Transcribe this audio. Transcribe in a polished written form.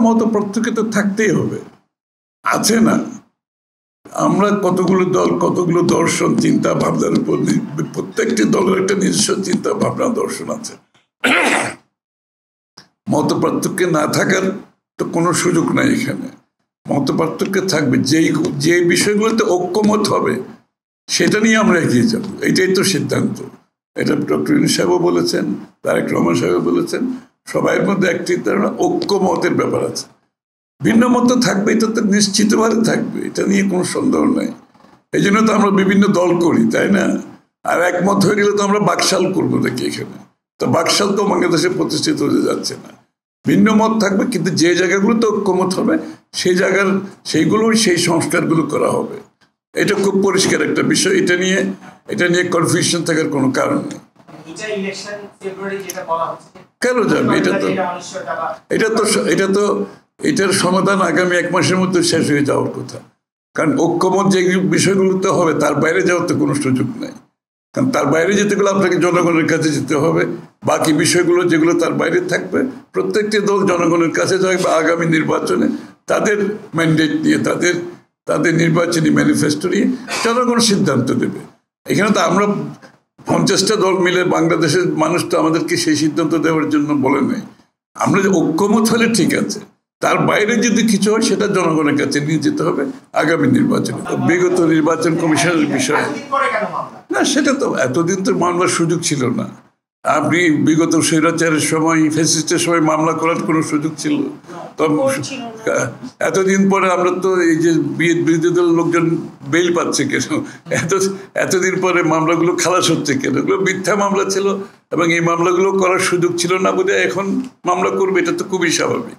মত পার্থক্য তো থাকতেই হবে, আছে না? আমরা কতগুলো দল, কতগুলো দর্শন, চিন্তা ভাবনার উপর, প্রত্যেকটি দলের একটা নিজস্ব চিন্তা ভাবনা দর্শন আছে। মত পার্থক্য না থাকার তো কোনো সুযোগ নাই এখানে। মত পার্থক্য থাকবে, যে বিষয়গুলোতে ঐক্যমত হবে সেটা নিয়ে আমরা এগিয়ে যাব, এটাই তো সিদ্ধান্ত। এটা ডক্টর ইউনূস সাহেবও বলেছেন, তারেক রহমান সাহেবও বলেছেন, সবাইয়ের মধ্যে একটি ধারণা ঐক্যমতের ব্যাপার আছে। ভিন্ন মত থাকবে, এটা তো নিশ্চিতভাবে থাকবে, এটা নিয়ে কোনো সন্দেহ নাই। এই জন্য তো আমরা বিভিন্ন দল করি, তাই না? আর একমত হয়ে গেলে তো আমরা বাকশাল করবো দেখি এখানে, তো বাকশাল তো বাংলাদেশে প্রতিষ্ঠিত হতে যাচ্ছে না। ভিন্ন মত থাকবে, কিন্তু যে জায়গাগুলোতে ঐক্যমত হবে সেই জায়গার সেই সংস্কারগুলো করা হবে। এটা খুব পরিষ্কার একটা বিষয়, এটা নিয়ে কনফিউশন থাকার কোনো কারণ নেই। কেন যাবে? এটার সমাধান আগামী 1 মাসের মধ্যে শেষ হয়ে যাওয়ার কথা। কারণ ঐক্যমত যে বিষয়গুলোতে হবে তার বাইরে যাওয়ার তো কোনো সুযোগ নেই। কারণ তার বাইরে যেতে গেলে আপনাকে জনগণের কাছে যেতে হবে। বাকি বিষয়গুলো যেগুলো তার বাইরে থাকবে, প্রত্যেকটি দল জনগণের কাছে যাবে বা আগামী নির্বাচনে তাদের ম্যান্ডেট নিয়ে, তাদের নির্বাচনী ম্যানিফেস্টো নিয়ে জনগণ সিদ্ধান্ত দেবে। এখানে তো আমরা 50টা দল মিলে, বাংলাদেশের মানুষ তো আমাদেরকে সেই সিদ্ধান্ত দেওয়ার জন্য বলে নেই। আমরা যে ঐক্যমত হলে ঠিক আছে, তার বাইরে যদি কিছু হয় সেটা জনগণের কাছে নিয়ে যেতে হবে আগামী নির্বাচনে। বিগত নির্বাচন কমিশনের বিষয় না, সেটা তো এতদিন তো মামলার সুযোগ ছিল না। আপনি বিগত স্বৈরাচারের সময়, ফ্যাসিস্টের সময় মামলা করার কোনো সুযোগ ছিল? এতদিন পরে আমরা তো এই যে বিরোধী দলের লোকজন বেল পাচ্ছে কেন? এতদিন পরে মামলাগুলো খালাস হচ্ছে কেন? এগুলো মিথ্যা মামলা ছিল এবং এই মামলাগুলো করার সুযোগ ছিল না বলে এখন মামলা করবে, এটা তো খুবই স্বাভাবিক।